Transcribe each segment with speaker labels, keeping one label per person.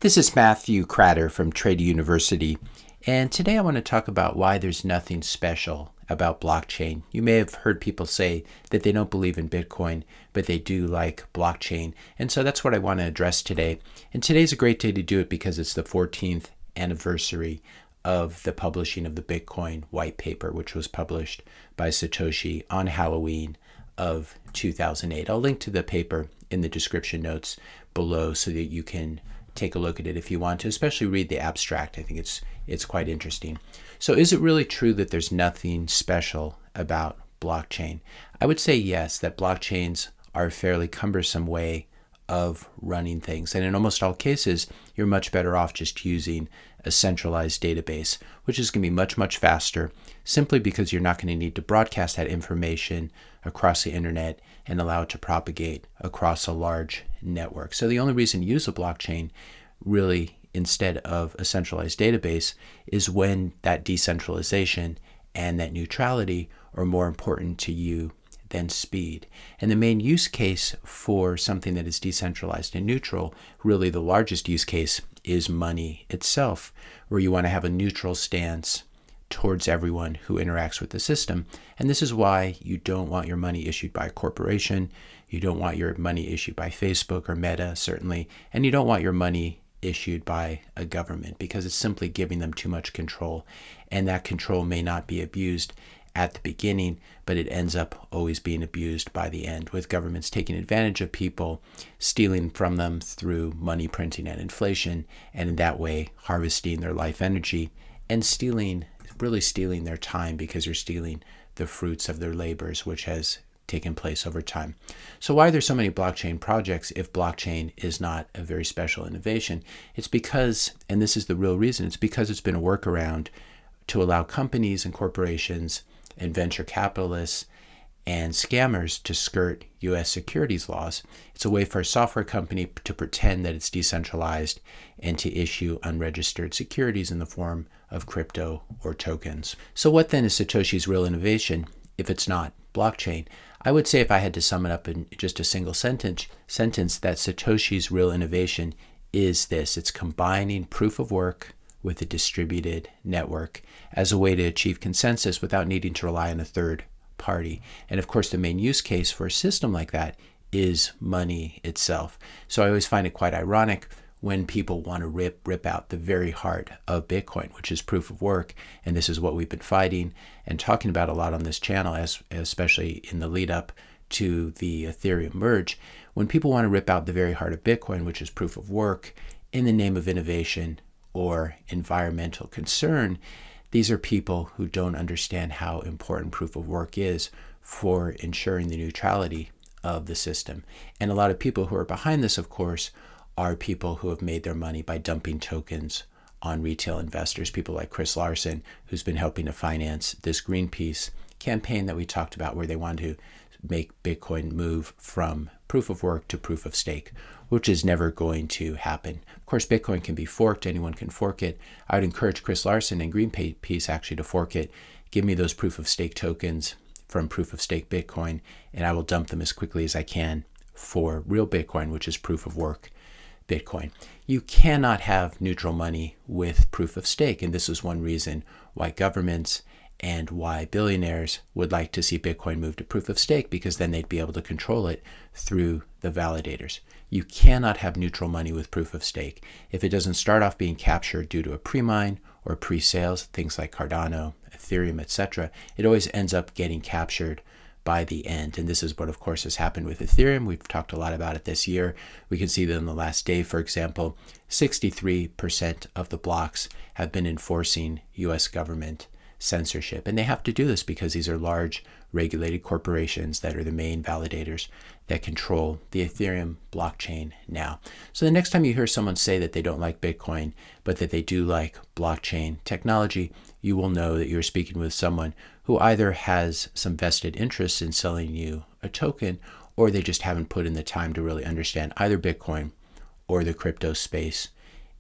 Speaker 1: This is Matthew Kratter from Trade University, and today I want to talk about why there's nothing special about blockchain. You may have heard people say that they don't believe in Bitcoin, but they do like blockchain, and so that's what I want to address today. And today's a great day to do it because it's the 14th anniversary of the publishing of the Bitcoin white paper, which was published by Satoshi on Halloween of 2008. I'll link to the paper in the description notes below so that you can take a look at it if you want to, especially read the abstract. I think it's quite interesting. So is it really true that there's nothing special about blockchain? I would say yes, that blockchains are a fairly cumbersome way of running things. And in almost all cases, you're much better off just using a centralized database, which is going to be much, much faster, simply because you're not going to need to broadcast that information across the internet and allow it to propagate across a large network. So the only reason you use a blockchain really instead of a centralized database is when that decentralization and that neutrality are more important to you than speed. And the main use case for something that is decentralized and neutral, really the largest use case, is money itself, where you want to have a neutral stance towards everyone who interacts with the system. And this is why you don't want your money issued by a corporation, you don't want your money issued by Facebook or Meta, certainly, and you don't want your money issued by a government, because it's simply giving them too much control. And that control may not be abused at the beginning, but it ends up always being abused by the end, with governments taking advantage of people, stealing from them through money printing and inflation, and in that way harvesting their life energy and really stealing their time, because you're stealing the fruits of their labors, which has taken place over time. So why are there so many blockchain projects if blockchain is not a very special innovation? It's because, and this is the real reason, it's because it's been a workaround to allow companies and corporations and venture capitalists and scammers to skirt U.S. securities laws. It's a way for a software company to pretend that it's decentralized and to issue unregistered securities in the form of crypto or tokens. So what then is Satoshi's real innovation if it's not blockchain? I would say, if I had to sum it up in just a single sentence, that Satoshi's real innovation is this: it's combining proof of work with a distributed network as a way to achieve consensus without needing to rely on a third party. And of course, the main use case for a system like that is money itself. So I always find it quite ironic when people want to rip out the very heart of Bitcoin, which is proof of work. And this is what we've been fighting and talking about a lot on this channel, especially in the lead up to the Ethereum merge. When people want to rip out the very heart of Bitcoin, which is proof of work, in the name of innovation or environmental concern, these are people who don't understand how important proof of work is for ensuring the neutrality of the system. And a lot of people who are behind this, of course, are people who have made their money by dumping tokens on retail investors, people like Chris Larsen, who's been helping to finance this Greenpeace campaign that we talked about, where they wanted to make Bitcoin move from proof of work to proof of stake, which is never going to happen. Of course, Bitcoin can be forked. Anyone can fork it. I would encourage Chris Larsen and Greenpeace actually to fork it. Give me those proof of stake tokens from proof of stake Bitcoin, and I will dump them as quickly as I can for real Bitcoin, which is proof of work Bitcoin. You cannot have neutral money with proof of stake, and this is one reason why governments and why billionaires would like to see Bitcoin move to proof of stake, because then they'd be able to control it through the validators. You cannot have neutral money with proof of stake. If it doesn't start off being captured due to a pre-mine or pre-sales, things like Cardano, Ethereum, etc., it always ends up getting captured by the end. And this is what, of course, has happened with Ethereum. We've talked a lot about it this year. We can see that in the last day, for example, 63% of the blocks have been enforcing U.S. government censorship. And they have to do this because these are large regulated corporations that are the main validators that control the Ethereum blockchain now. So the next time you hear someone say that they don't like Bitcoin, but that they do like blockchain technology, you will know that you're speaking with someone who either has some vested interest in selling you a token, or they just haven't put in the time to really understand either Bitcoin or the crypto space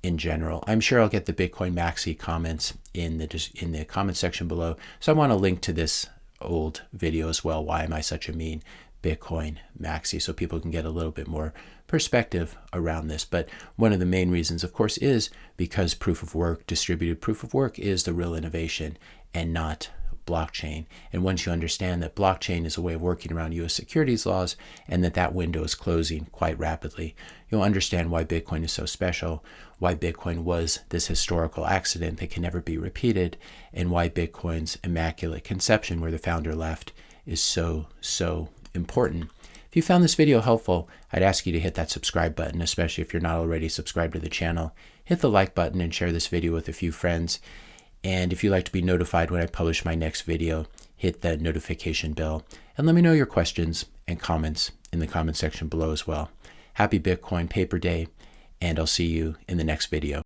Speaker 1: in general. I'm sure I'll get the Bitcoin Maxi comments in the comment section below. So I want to link to this old video as well. Why am I such a mean Bitcoin Maxi? So people can get a little bit more perspective around this. But one of the main reasons, of course, is because proof of work, distributed proof of work, is the real innovation and not blockchain. And once you understand that blockchain is a way of working around U.S. securities laws and that window is closing quite rapidly, you'll understand why Bitcoin is so special, why Bitcoin was this historical accident that can never be repeated, and why Bitcoin's immaculate conception, where the founder left, is so, so important. If you found this video helpful, I'd ask you to hit that subscribe button, especially if you're not already subscribed to the channel. Hit the like button and share this video with a few friends. And if you'd like to be notified when I publish my next video, hit the notification bell. And let me know your questions and comments in the comment section below as well. Happy Bitcoin Paper Day, and I'll see you in the next video.